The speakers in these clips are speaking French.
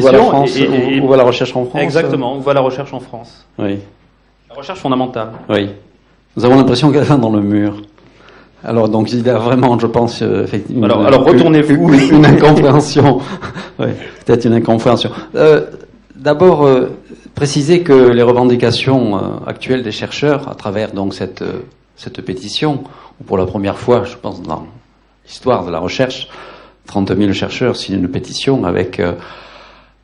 va la question. France, où va la recherche en France? Exactement, où va la recherche en France? Oui. La recherche fondamentale. Oui. Nous avons l'impression qu'elle va dans le mur. Alors, donc, il y a vraiment, je pense, effectivement, Alors retournez-vous. une incompréhension. Oui, peut-être une incompréhension. D'abord, préciser que les revendications actuelles des chercheurs, à travers donc cette pétition, où pour la première fois, je pense, dans l'histoire de la recherche, 30 000 chercheurs signent une pétition avec,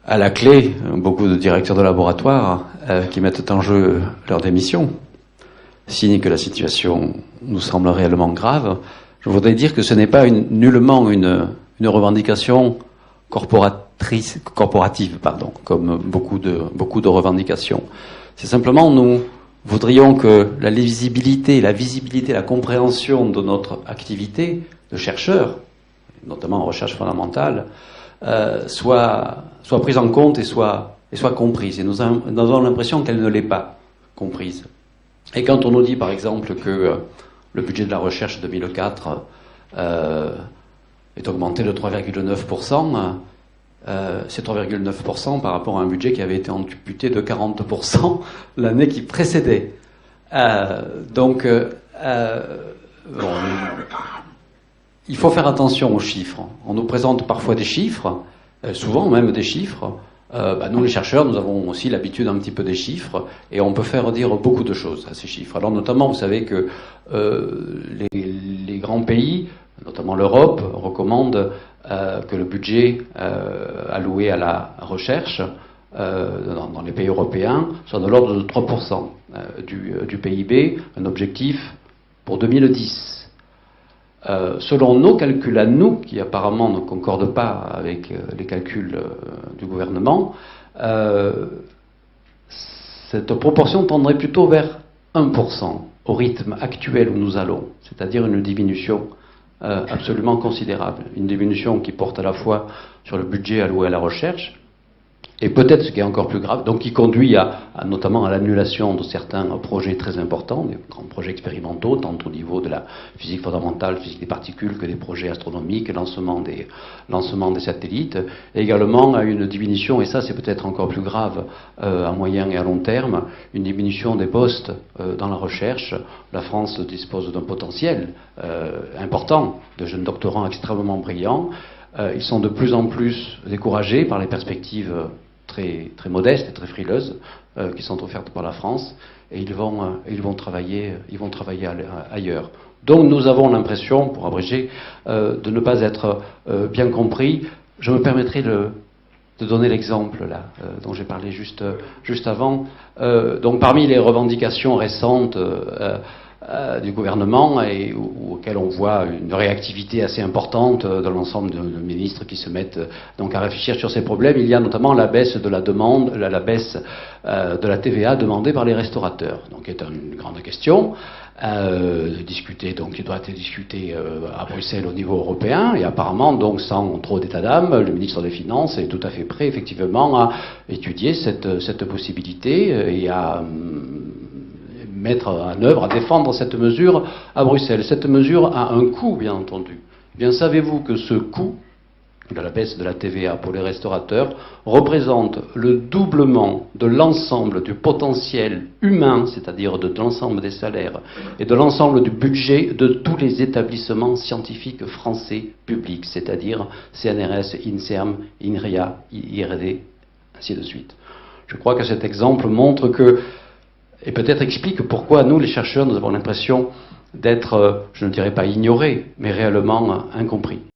à la clé, beaucoup de directeurs de laboratoire qui mettent en jeu leur démission, signe que la situation nous semble réellement grave. Je voudrais dire que ce n'est pas nullement une revendication corporative, comme beaucoup de revendications. C'est simplement, nous voudrions que la visibilité, la compréhension de notre activité de chercheur, notamment en recherche fondamentale, soit prise en compte et soit comprise. Et nous avons l'impression qu'elle ne l'est pas comprise. Et quand on nous dit, par exemple, que le budget de la recherche 2004 est augmenté de 3,9%, c'est 3,9% par rapport à un budget qui avait été amputé de 40% l'année qui précédait. Il faut faire attention aux chiffres. On nous présente parfois des chiffres, souvent même des chiffres. Nous, les chercheurs, nous avons aussi l'habitude un petit peu des chiffres, et on peut faire dire beaucoup de choses à ces chiffres. Alors notamment, vous savez que les grands pays, notamment l'Europe, recommandent que le budget alloué à la recherche dans les pays européens soit de l'ordre de 3% du PIB, un objectif pour 2010. Selon nos calculs à nous, qui apparemment ne concordent pas avec les calculs du gouvernement, cette proportion tendrait plutôt vers 1% au rythme actuel où nous allons, c'est-à-dire une diminution absolument considérable. Une diminution qui porte à la fois sur le budget alloué à la recherche, et peut-être ce qui est encore plus grave, donc qui conduit notamment à l'annulation de certains projets très importants, des grands projets expérimentaux, tant au niveau de la physique fondamentale, physique des particules, que des projets astronomiques, lancement des satellites, et également à une diminution, et ça c'est peut-être encore plus grave à moyen et à long terme, une diminution des postes dans la recherche. La France dispose d'un potentiel important de jeunes doctorants extrêmement brillants. Ils sont de plus en plus découragés par les perspectives très, très modestes et très frileuses qui sont offertes par la France, et ils vont travailler ailleurs. Donc nous avons l'impression, pour abréger, de ne pas être bien compris. Je me permettrai de donner l'exemple là dont j'ai parlé juste avant. Donc parmi les revendications récentes du gouvernement et auquel on voit une réactivité assez importante de l'ensemble de ministres qui se mettent donc à réfléchir sur ces problèmes, il y a notamment la baisse de la demande, la baisse de la TVA demandée par les restaurateurs, donc qui est une grande question discutée, donc qui doit être discutée à Bruxelles au niveau européen, et apparemment donc sans trop d'état d'âme, le ministre des Finances est tout à fait prêt effectivement à étudier cette possibilité et à mettre en œuvre, à défendre cette mesure à Bruxelles. Cette mesure a un coût, bien entendu. Eh bien, savez-vous que ce coût de la baisse de la TVA pour les restaurateurs représente le doublement de l'ensemble du potentiel humain, c'est-à-dire de l'ensemble des salaires et de l'ensemble du budget de tous les établissements scientifiques français publics, c'est-à-dire CNRS, INSERM, INRIA, IRD, ainsi de suite. Je crois que cet exemple montre que, et peut-être explique pourquoi nous, les chercheurs, nous avons l'impression d'être, je ne dirais pas ignorés, mais réellement incompris.